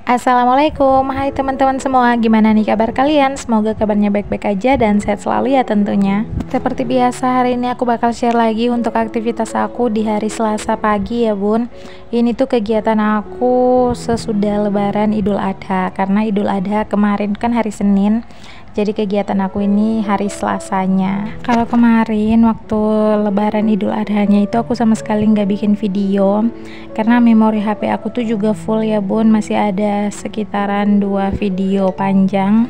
Assalamualaikum, hai teman-teman semua, gimana nih kabar kalian? Semoga kabarnya baik-baik aja dan sehat selalu ya tentunya. Seperti biasa, hari ini aku bakal share lagi untuk aktivitas aku di hari Selasa pagi ya bun. Ini tuh kegiatan aku sesudah lebaran Idul Adha, karena Idul Adha kemarin kan hari Senin, jadi kegiatan aku ini hari Selasanya. Kalau kemarin waktu lebaran Idul Adhanya itu aku sama sekali nggak bikin video karena memori HP aku tuh juga full ya bun, masih ada sekitaran 2 video panjang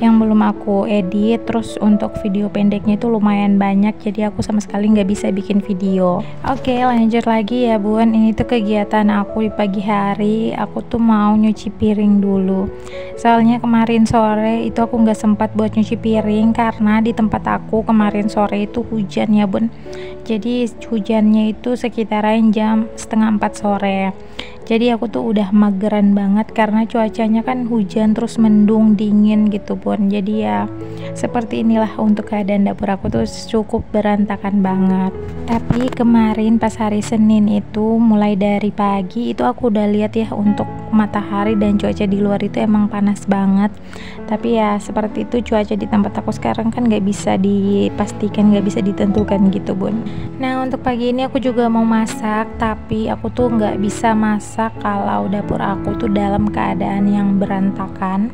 yang belum aku edit. Terus untuk video pendeknya itu lumayan banyak, jadi aku sama sekali nggak bisa bikin video. Oke, lanjut lagi ya bun. Ini tuh kegiatan aku di pagi hari. Aku tuh mau nyuci piring dulu, soalnya kemarin sore itu aku nggak sempat buat nyuci piring karena di tempat aku kemarin sore itu hujan ya bun. Jadi hujannya itu sekitaran jam setengah 4 sore. Jadi aku tuh udah mageran banget karena cuacanya kan hujan terus mendung dingin gitu bun. Jadi ya seperti inilah untuk keadaan dapur aku tuh cukup berantakan banget. Tapi kemarin pas hari Senin itu mulai dari pagi itu aku udah lihat ya untuk matahari dan cuaca di luar itu emang panas banget. Tapi ya seperti itu cuaca di tempat aku sekarang kan nggak bisa dipastikan, nggak bisa ditentukan gitu bun. Nah untuk pagi ini aku juga mau masak, tapi aku tuh nggak bisa masak kalau dapur aku tuh dalam keadaan yang berantakan.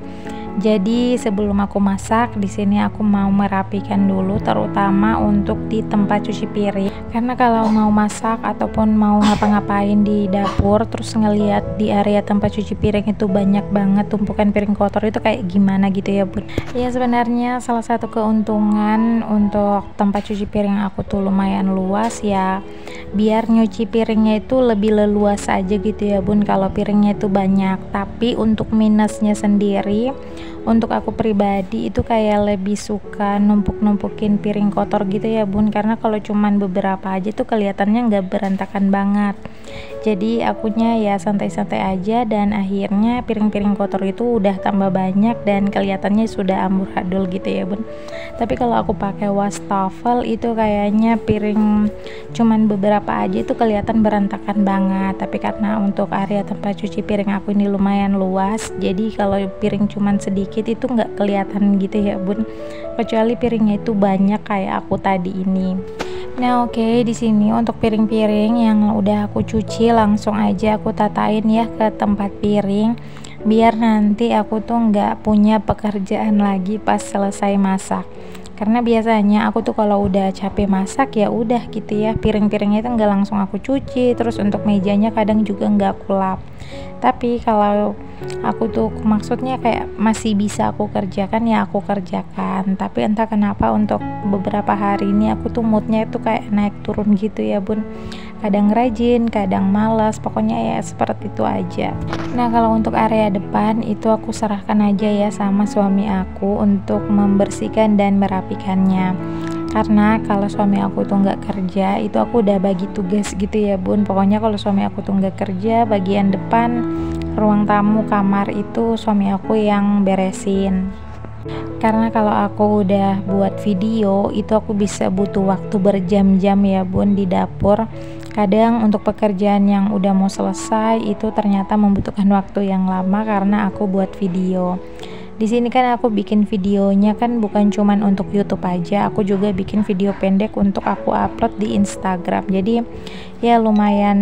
Jadi sebelum aku masak di sini aku mau merapikan dulu, terutama untuk di tempat cuci piring. Karena kalau mau masak ataupun mau ngapa-ngapain di dapur terus ngelihat di area tempat cuci piring itu banyak banget tumpukan piring kotor, itu kayak gimana gitu ya bun. Ya sebenarnya salah satu keuntungan untuk tempat cuci piring aku tuh lumayan luas ya, biar nyuci piringnya itu lebih leluas aja gitu ya bun kalau piringnya itu banyak. Tapi untuk minusnya sendiri, untuk aku pribadi itu kayak lebih suka numpuk-numpukin piring kotor gitu ya bun, karena kalau cuman beberapa aja tuh kelihatannya nggak berantakan banget. Jadi akunya ya santai-santai aja dan akhirnya piring-piring kotor itu udah tambah banyak dan kelihatannya sudah amburadul gitu ya bun. Tapi kalau aku pakai wastafel itu kayaknya piring cuman beberapa aja itu kelihatan berantakan banget. Tapi karena untuk area tempat cuci piring aku ini lumayan luas, jadi kalau piring cuman sedikit itu nggak kelihatan gitu ya bun, kecuali piringnya itu banyak kayak aku tadi ini. Nah oke, di sini untuk piring-piring yang udah aku cuci langsung aja aku tatain ya ke tempat piring, biar nanti aku tuh nggak punya pekerjaan lagi pas selesai masak. Karena biasanya aku tuh kalau udah capek masak ya udah gitu ya, piring-piringnya itu nggak langsung aku cuci, terus untuk mejanya kadang juga nggak aku lap. Tapi kalau aku tuh maksudnya kayak masih bisa aku kerjakan ya aku kerjakan. Tapi entah kenapa untuk beberapa hari ini aku tuh moodnya itu kayak naik turun gitu ya bun, kadang rajin kadang malas, pokoknya ya seperti itu aja. Nah kalau untuk area depan itu aku serahkan aja ya sama suami aku untuk membersihkan dan merapikannya. Karena kalau suami aku tuh nggak kerja itu aku udah bagi tugas gitu ya bun. Pokoknya kalau suami aku tuh nggak kerja, bagian depan ruang tamu kamar itu suami aku yang beresin. Karena kalau aku udah buat video itu aku bisa butuh waktu berjam-jam ya bun di dapur. Kadang untuk pekerjaan yang udah mau selesai itu ternyata membutuhkan waktu yang lama karena aku buat video. Di sini kan aku bikin videonya kan bukan cuman untuk YouTube aja, aku juga bikin video pendek untuk aku upload di Instagram. Jadi ya lumayan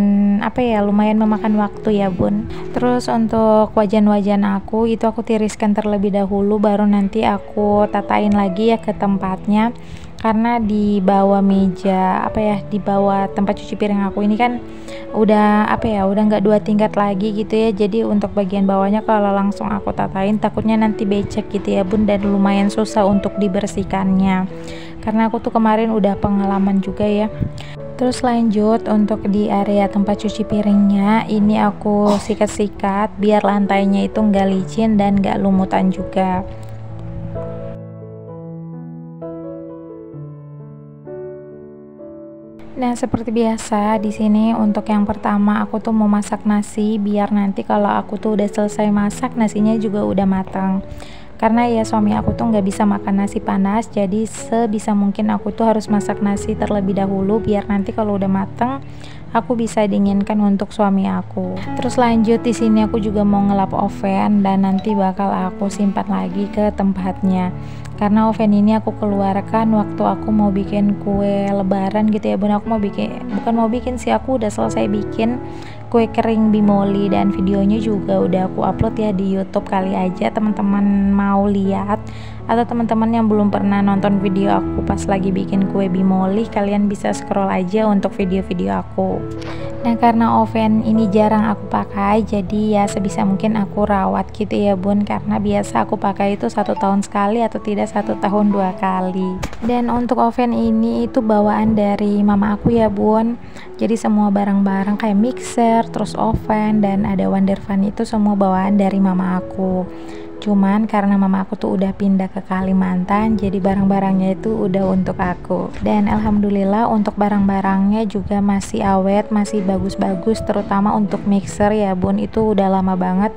lumayan memakan waktu ya bun. Terus untuk wajan-wajan aku itu aku tiriskan terlebih dahulu, baru nanti aku tatain lagi ya ke tempatnya. Karena di bawah meja di bawah tempat cuci piring aku ini kan udah udah nggak 2 tingkat lagi gitu ya. Jadi untuk bagian bawahnya kalau langsung aku tatain takutnya nanti becek gitu ya bun, dan lumayan susah untuk dibersihkannya karena aku tuh kemarin udah pengalaman juga ya. Terus lanjut untuk di area tempat cuci piringnya ini aku sikat-sikat biar lantainya itu nggak licin dan nggak lumutan juga. Nah, seperti biasa di sini untuk yang pertama aku tuh mau masak nasi biar nanti kalau aku tuh udah selesai masak nasinya juga udah matang. Karena ya suami aku tuh nggak bisa makan nasi panas, jadi sebisa mungkin aku tuh harus masak nasi terlebih dahulu biar nanti kalau udah matang aku bisa dinginkan untuk suami aku. Terus lanjut di sini aku juga mau ngelap oven dan nanti bakal aku simpan lagi ke tempatnya. Karena oven ini aku keluarkan waktu aku mau bikin kue lebaran gitu ya bun. Aku mau bikin, bukan mau bikin sih, aku udah selesai bikin kue kering bimoli dan videonya juga udah aku upload ya di YouTube. Kali aja teman-teman mau lihat, atau teman-teman yang belum pernah nonton video aku pas lagi bikin kue bimoli, kalian bisa scroll aja untuk video-video aku. Nah karena oven ini jarang aku pakai, jadi ya sebisa mungkin aku rawat gitu ya bun, karena biasa aku pakai itu 1 tahun sekali atau tidak 1 tahun 2 kali. Dan untuk oven ini itu bawaan dari mama aku ya bun, jadi semua barang-barang kayak mixer, terus oven, dan ada Wonder Fan itu semua bawaan dari mama aku. Cuman karena mama aku tuh udah pindah ke Kalimantan, jadi barang-barangnya itu udah untuk aku. Dan alhamdulillah untuk barang-barangnya juga masih awet, masih bagus-bagus, terutama untuk mixer ya bun, itu udah lama banget.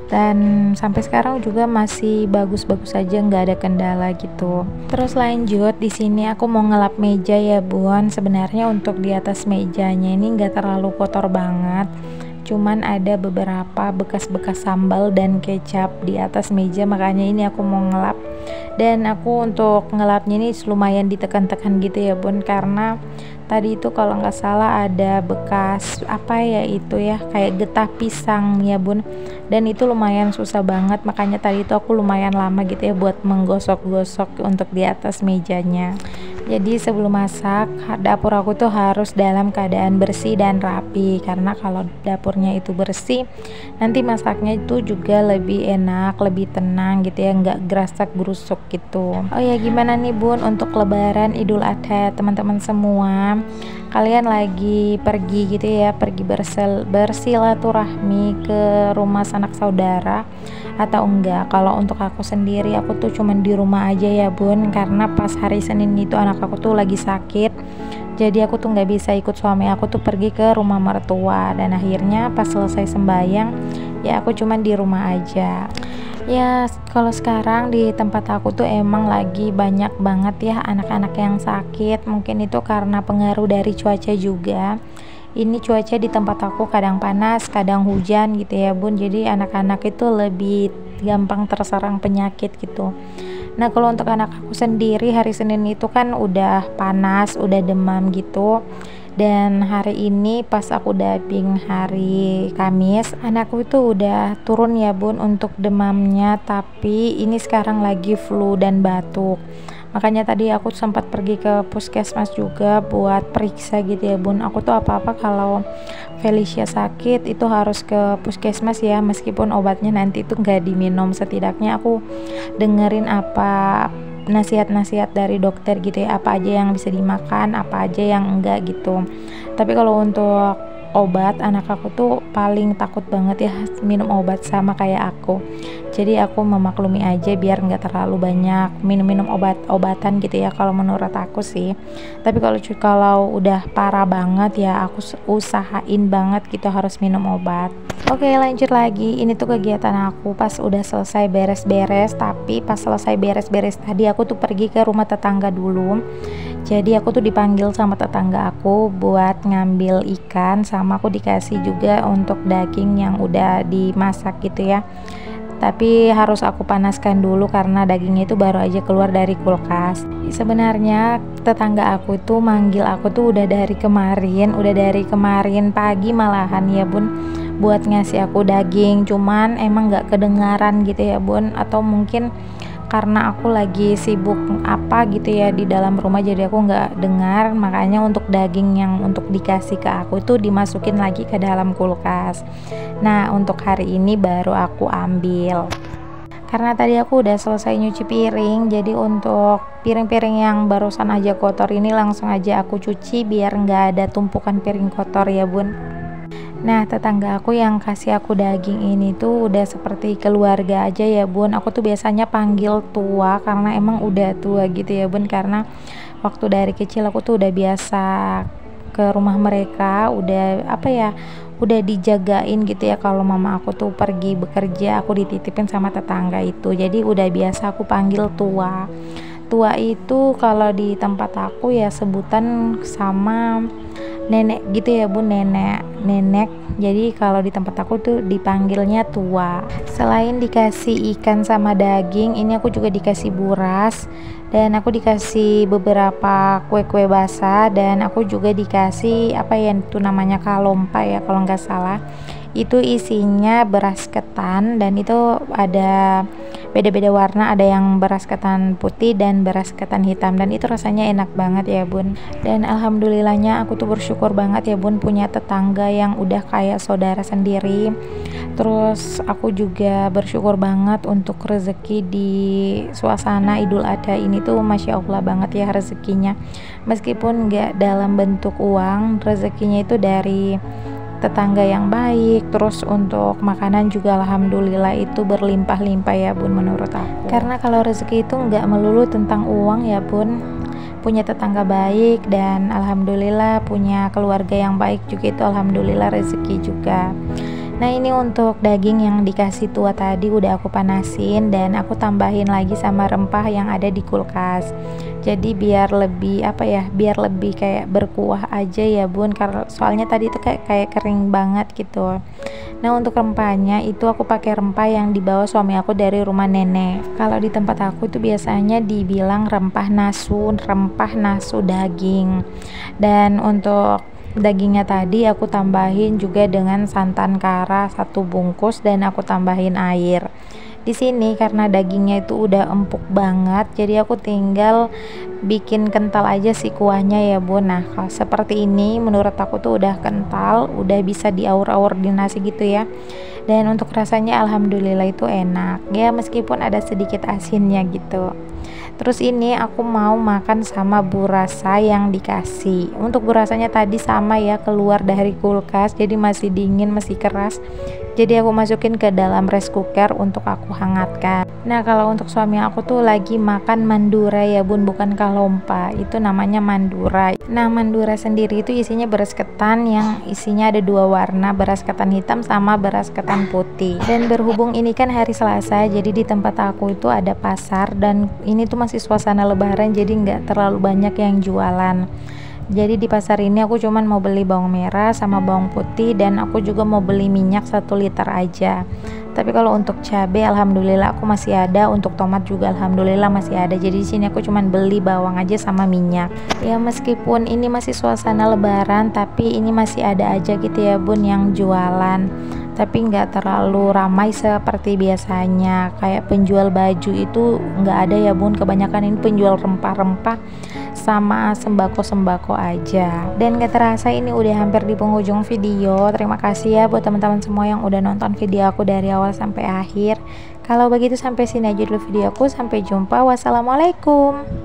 Dan sampai sekarang juga masih bagus-bagus aja, nggak ada kendala gitu. Terus lanjut di sini aku mau ngelap meja ya bun. Sebenarnya untuk di atas mejanya ini nggak terlalu kotor banget, cuman ada beberapa bekas-bekas sambal dan kecap di atas meja, makanya ini aku mau ngelap. Dan aku untuk ngelapnya ini lumayan ditekan-tekan gitu ya bun, karena tadi itu kalau nggak salah ada bekas apa ya itu ya, kayak getah pisang ya bun, dan itu lumayan susah banget, makanya tadi itu aku lumayan lama gitu ya buat menggosok-gosok untuk di atas mejanya. Jadi sebelum masak, dapur aku tuh harus dalam keadaan bersih dan rapi, karena kalau dapurnya itu bersih, nanti masaknya itu juga lebih enak, lebih tenang gitu ya, nggak gerasak gerusuk gitu. Oh ya, gimana nih bun untuk lebaran Idul Adha teman-teman semua? Kalian lagi pergi gitu ya, pergi bersilaturahmi ke rumah sanak saudara atau enggak? Kalau untuk aku sendiri, aku tuh cuman di rumah aja ya bun, karena pas hari Senin itu anak aku tuh lagi sakit, jadi aku tuh nggak bisa ikut suami aku tuh pergi ke rumah mertua. Dan akhirnya pas selesai sembahyang ya aku cuman di rumah aja. Ya kalau sekarang di tempat aku tuh emang lagi banyak banget ya anak-anak yang sakit. Mungkin itu karena pengaruh dari cuaca juga. Ini cuaca di tempat aku kadang panas, kadang hujan gitu ya bun, jadi anak-anak itu lebih gampang terserang penyakit gitu. Nah kalau untuk anak aku sendiri, hari Senin itu kan udah panas, udah demam gitu. Dan hari ini pas aku dubbing hari Kamis, anakku itu udah turun ya bun untuk demamnya, tapi ini sekarang lagi flu dan batuk. Makanya tadi aku sempat pergi ke puskesmas juga buat periksa gitu ya bun. Aku tuh apa-apa kalau Felicia sakit itu harus ke puskesmas ya, meskipun obatnya nanti itu nggak diminum, setidaknya aku dengerin apa nasihat-nasihat dari dokter gitu ya, apa aja yang bisa dimakan, apa aja yang enggak gitu. Tapi kalau untuk obat, anak aku tuh paling takut banget ya minum obat, sama kayak aku. Jadi aku memaklumi aja biar nggak terlalu banyak minum-minum obat-obatan gitu ya kalau menurut aku sih. Tapi kalau udah parah banget ya aku usahain banget gitu harus minum obat. Oke lanjut lagi, ini tuh kegiatan aku pas udah selesai beres-beres. Tapi pas selesai beres-beres tadi aku tuh pergi ke rumah tetangga dulu. Jadi aku tuh dipanggil sama tetangga aku buat ngambil ikan, sama aku dikasih juga untuk daging yang udah dimasak gitu ya. Tapi harus aku panaskan dulu karena dagingnya itu baru aja keluar dari kulkas. Sebenarnya tetangga aku itu manggil aku tuh udah dari kemarin pagi malahan ya bun, buat ngasih aku daging. Cuman emang nggak kedengaran gitu ya bun, atau mungkin karena aku lagi sibuk apa gitu ya di dalam rumah, jadi aku nggak dengar. Makanya untuk daging yang untuk dikasih ke aku itu dimasukin lagi ke dalam kulkas. Nah untuk hari ini baru aku ambil, karena tadi aku udah selesai nyuci piring. Jadi untuk piring-piring yang barusan aja kotor ini langsung aja aku cuci biar nggak ada tumpukan piring kotor ya bun. Nah tetangga aku yang kasih aku daging ini tuh udah seperti keluarga aja ya bun. Aku tuh biasanya panggil tua karena emang udah tua gitu ya bun, karena waktu dari kecil aku tuh udah biasa ke rumah mereka, udah apa ya, udah dijagain gitu ya. Kalau mama aku tuh pergi bekerja, aku dititipin sama tetangga itu, jadi udah biasa aku panggil tua. Tua itu kalau di tempat aku ya sebutan sama nenek gitu ya bun, nenek. Jadi kalau di tempat aku tuh dipanggilnya tua. Selain dikasih ikan sama daging, ini aku juga dikasih buras, dan aku dikasih beberapa kue-kue basah, dan aku juga dikasih apa ya itu namanya, kalompa ya kalau nggak salah. Itu isinya beras ketan, dan itu ada beda-beda warna, ada yang beras ketan putih dan beras ketan hitam, dan itu rasanya enak banget ya bun. Dan alhamdulillahnya aku tuh bersyukur banget ya bun punya tetangga yang udah kayak saudara sendiri. Terus aku juga bersyukur banget untuk rezeki di suasana Idul Adha ini tuh Masya Allah banget ya rezekinya, meskipun nggak dalam bentuk uang, rezekinya itu dari tetangga yang baik. Terus untuk makanan juga alhamdulillah itu berlimpah-limpah ya bun menurut aku, karena kalau rezeki itu nggak melulu tentang uang ya bun. Punya tetangga baik dan alhamdulillah punya keluarga yang baik juga, itu alhamdulillah rezeki juga. Nah ini untuk daging yang dikasih tua tadi udah aku panasin, dan aku tambahin lagi sama rempah yang ada di kulkas. Jadi biar lebih apa ya, biar lebih kayak berkuah aja ya bun, karena soalnya tadi itu kayak kering banget gitu. Nah untuk rempahnya itu aku pakai rempah yang dibawa suami aku dari rumah nenek. Kalau di tempat aku itu biasanya dibilang rempah nasu daging. Dan untuk dagingnya tadi aku tambahin juga dengan santan kara 1 bungkus, dan aku tambahin air. Di sini karena dagingnya itu udah empuk banget, jadi aku tinggal bikin kental aja si kuahnya ya bun. Nah kalau seperti ini menurut aku tuh udah kental, udah bisa diaur-aur di nasi gitu ya. Dan untuk rasanya alhamdulillah itu enak ya, meskipun ada sedikit asinnya gitu. Terus ini aku mau makan sama burasa yang dikasih. Untuk burasanya tadi sama ya, keluar dari kulkas, jadi masih dingin, masih keras. Jadi aku masukin ke dalam rice cooker untuk aku hangatkan. Nah kalau untuk suami aku tuh lagi makan mandura ya bun, bukan kalompa, itu namanya mandura. Nah mandura sendiri itu isinya beras ketan yang isinya ada 2 warna, beras ketan hitam sama beras ketan putih. Dan berhubung ini kan hari Selasa, jadi di tempat aku itu ada pasar, dan ini tuh masih suasana lebaran, jadi nggak terlalu banyak yang jualan. Jadi di pasar ini aku cuman mau beli bawang merah sama bawang putih, dan aku juga mau beli minyak 1 liter aja. Tapi kalau untuk cabai alhamdulillah aku masih ada, untuk tomat juga alhamdulillah masih ada. Jadi di sini aku cuman beli bawang aja sama minyak. Ya meskipun ini masih suasana lebaran, tapi ini masih ada aja gitu ya bun yang jualan. Tapi nggak terlalu ramai seperti biasanya. Kayak penjual baju itu nggak ada ya bun, kebanyakan ini penjual rempah-rempah sama sembako-sembako aja. Dan gak terasa ini udah hampir di penghujung video. Terima kasih ya buat teman-teman semua yang udah nonton video aku dari awal sampai akhir. Kalau begitu sampai sini aja dulu video aku, sampai jumpa, wassalamualaikum.